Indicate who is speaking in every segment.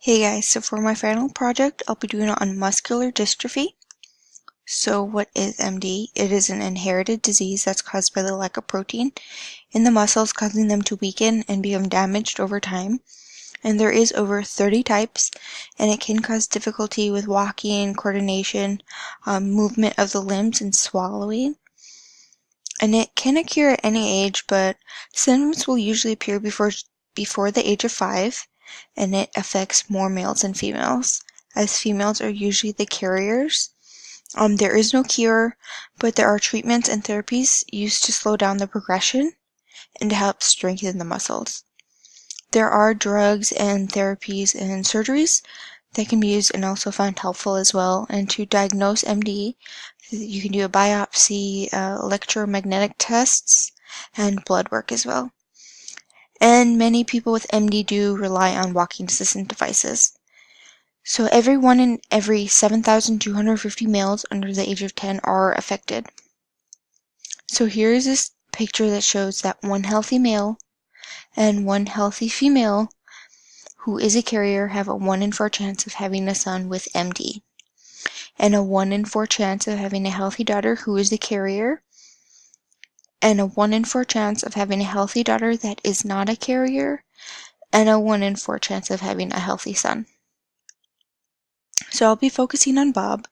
Speaker 1: Hey guys, so for my final project, I'll be doing it on muscular dystrophy. So what is MD? It is an inherited disease that's caused by the lack of protein in the muscles, causing them to weaken and become damaged over time. And there is over 30 types, and it can cause difficulty with walking, coordination, movement of the limbs, and swallowing. And it can occur at any age, but symptoms will usually appear before the age of 5, and it affects more males than females, as females are usually the carriers. There is no cure, but there are treatments and therapies used to slow down the progression and to help strengthen the muscles. There are drugs and therapies and surgeries that can be used and also found helpful as well. And to diagnose MD, you can do a biopsy, electromagnetic tests, and blood work as well. And many people with MD do rely on walking assistant devices. So every 1 in every 7,250 males under the age of 10 are affected. So here is this picture that shows that one healthy male and one healthy female who is a carrier have a 1 in 4 chance of having a son with MD, and a 1 in 4 chance of having a healthy daughter who is the carrier, and a 1 in 4 chance of having a healthy daughter that is not a carrier, and a 1 in 4 chance of having a healthy son. So I'll be focusing on Bob.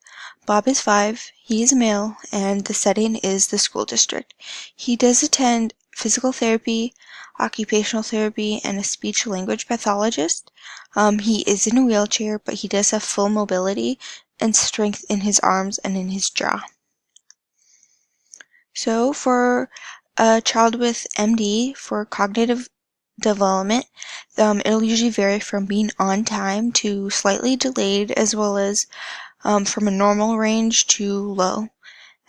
Speaker 1: Bob is 5, he is a male, and the setting is the school district. He does attend physical therapy, occupational therapy, and a speech-language pathologist. He is in a wheelchair, but he does have full mobility and strength in his arms and in his jaw. So for a child with MD, for cognitive development, it'll usually vary from being on time to slightly delayed, as well as from a normal range to low.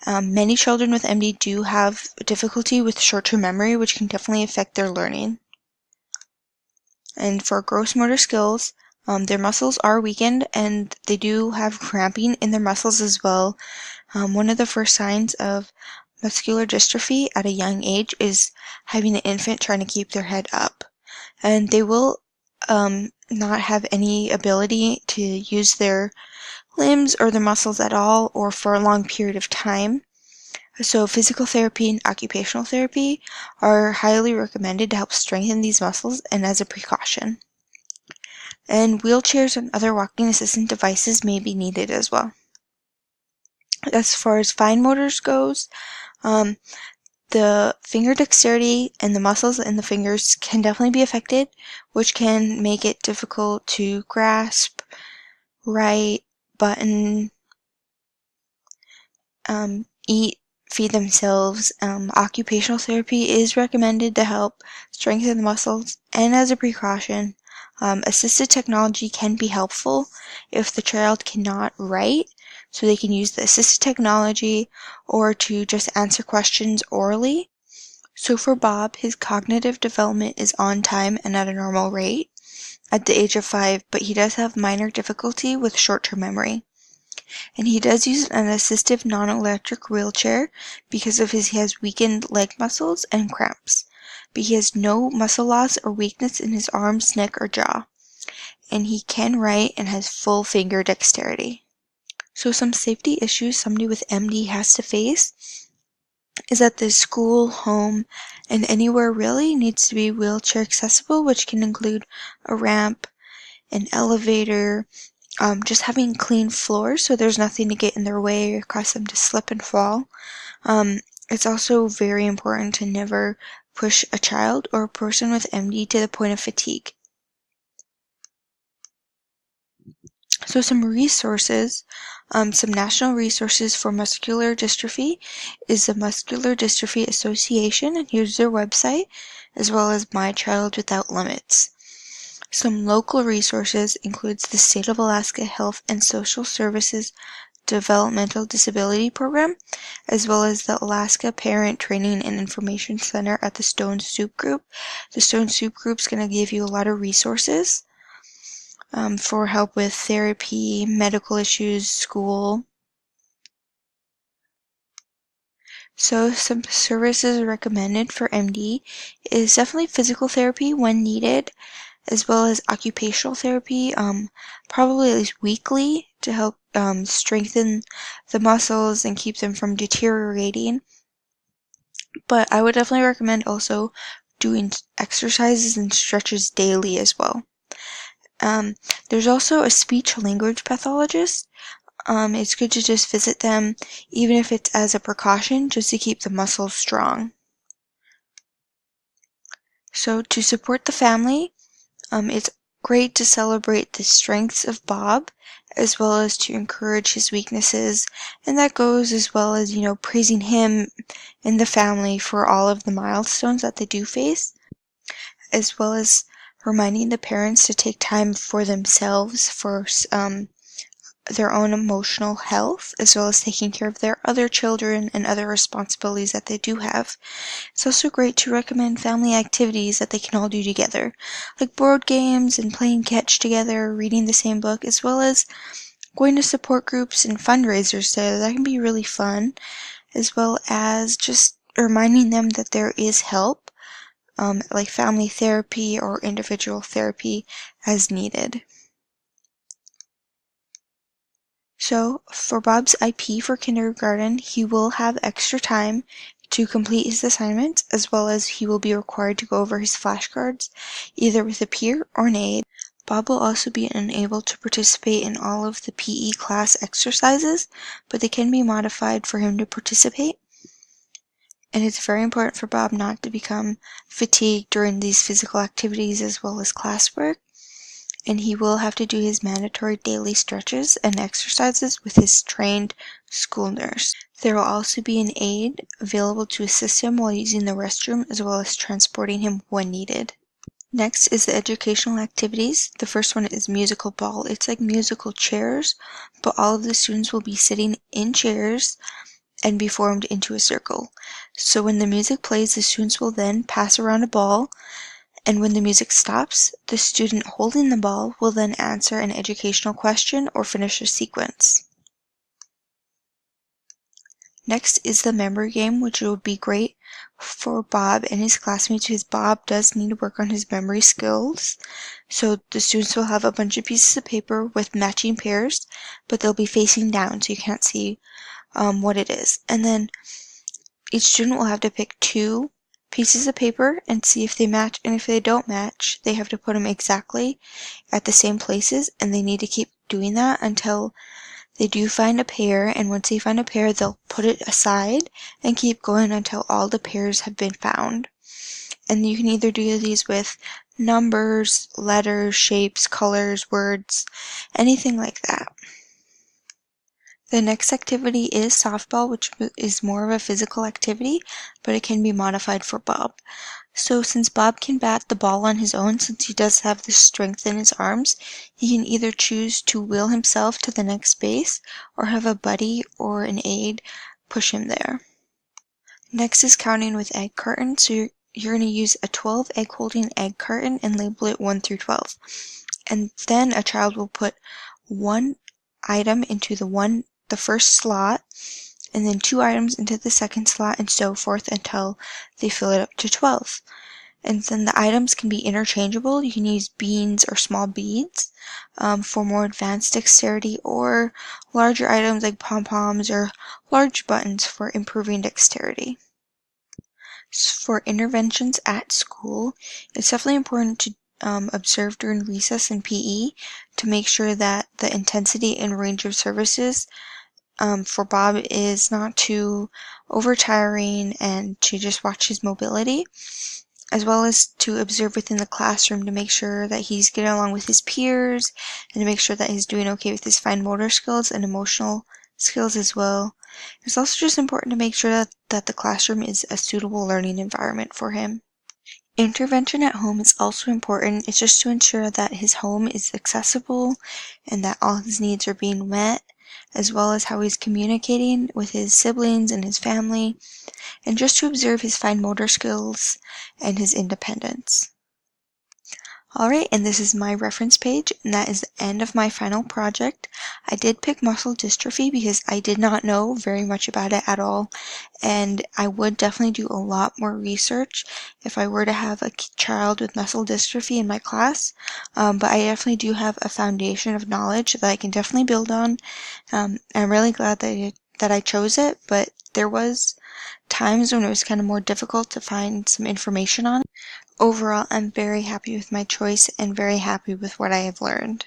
Speaker 1: Many children with MD do have difficulty with short-term memory, which can definitely affect their learning. And for gross motor skills, their muscles are weakened and they do have cramping in their muscles as well. One of the first signs of muscular dystrophy at a young age is having an infant trying to keep their head up. And they will not have any ability to use their limbs or their muscles at all or for a long period of time. So physical therapy and occupational therapy are highly recommended to help strengthen these muscles and as a precaution. And wheelchairs and other walking assistant devices may be needed as well. As far as fine motors goes, the finger dexterity and the muscles in the fingers can definitely be affected, which can make it difficult to grasp, write, button, eat, feed themselves. Occupational therapy is recommended to help strengthen the muscles, and as a precaution, assistive technology can be helpful if the child cannot write, so they can use the assistive technology or to just answer questions orally. So for Bob, his cognitive development is on time and at a normal rate at the age of 5, but he does have minor difficulty with short-term memory. And he does use an assistive non-electric wheelchair because of he has weakened leg muscles and cramps. But he has no muscle loss or weakness in his arms, neck, or jaw. And he can write and has full finger dexterity. So some safety issues somebody with MD has to face is that the school, home, and anywhere really needs to be wheelchair accessible, which can include a ramp, an elevator, just having clean floors so there's nothing to get in their way or cause them to slip and fall. It's also very important to never push a child or a person with MD to the point of fatigue. So some resources, some national resources for muscular dystrophy is the Muscular Dystrophy Association, and here's their website, as well as My Child Without Limits. Some local resources includes the State of Alaska Health and Social Services Developmental Disability Program, as well as the Alaska Parent Training and Information Center at the Stone Soup Group. The Stone Soup Group's going to give you a lot of resources for help with therapy, medical issues, school. So some services recommended for MD is definitely physical therapy when needed, as well as occupational therapy, probably at least weekly, to help strengthen the muscles and keep them from deteriorating. But I would definitely recommend also doing exercises and stretches daily as well. There's also a speech language pathologist. It's good to just visit them, even if it's as a precaution, just to keep the muscles strong. So to support the family, it's great to celebrate the strengths of Bob, as well as to encourage his weaknesses, and that goes as well as, praising him and the family for all of the milestones that they do face, as well as reminding the parents to take time for themselves, for their own emotional health, as well as taking care of their other children and other responsibilities that they do have. It's also great to recommend family activities that they can all do together, like board games and playing catch together, reading the same book, as well as going to support groups and fundraisers together. That can be really fun, as well as just reminding them that there is help, like family therapy or individual therapy as needed. So, for Bob's IP for kindergarten, he will have extra time to complete his assignments, as well as he will be required to go over his flashcards, either with a peer or an aide. Bob will also be unable to participate in all of the PE class exercises, but they can be modified for him to participate. And it's very important for Bob not to become fatigued during these physical activities as well as classwork. And he will have to do his mandatory daily stretches and exercises with his trained school nurse. There will also be an aide available to assist him while using the restroom, as well as transporting him when needed. Next is the educational activities. The first one is musical ball. It's like musical chairs, but all of the students will be sitting in chairs and be formed into a circle. So when the music plays, the students will then pass around a ball, and when the music stops, the student holding the ball will then answer an educational question or finish a sequence. Next is the memory game, which will be great for Bob and his classmates, because Bob does need to work on his memory skills. So the students will have a bunch of pieces of paper with matching pairs, but they'll be facing down so you can't see what it is. And then each student will have to pick 2 pieces of paper and see if they match, and if they don't match, they have to put them exactly at the same places, and they need to keep doing that until they do find a pair, and once they find a pair, they'll put it aside and keep going until all the pairs have been found. And you can either do these with numbers, letters, shapes, colors, words, anything like that. The next activity is softball, which is more of a physical activity, but it can be modified for Bob. So since Bob can bat the ball on his own, since he does have the strength in his arms, he can either choose to wheel himself to the next base or have a buddy or an aide push him there. Next is counting with egg cartons. So you're going to use a 12 egg holding egg carton and label it 1 through 12. And then a child will put 1 item into the first slot, and then 2 items into the second slot, and so forth until they fill it up to 12. And then the items can be interchangeable. You can use beans or small beads for more advanced dexterity, or larger items like pom-poms or large buttons for improving dexterity. For interventions at school, it's definitely important to observe during recess and PE to make sure that the intensity and range of services for Bob is not too overtiring, and to just watch his mobility, as well as to observe within the classroom to make sure that he's getting along with his peers, and to make sure that he's doing okay with his fine motor skills and emotional skills as well. It's also just important to make sure that the classroom is a suitable learning environment for him. Intervention at home is also important. It's just to ensure that his home is accessible and that all his needs are being met, as well as how he's communicating with his siblings and his family, and just to observe his fine motor skills and his independence. Alright, and this is my reference page, and that is the end of my final project. I did pick muscle dystrophy because I did not know very much about it at all, and I would definitely do a lot more research if I were to have a child with muscle dystrophy in my class, but I definitely do have a foundation of knowledge that I can definitely build on. I'm really glad that I chose it, but there was times when it was kind of more difficult to find some information on it. Overall, I'm very happy with my choice and very happy with what I have learned.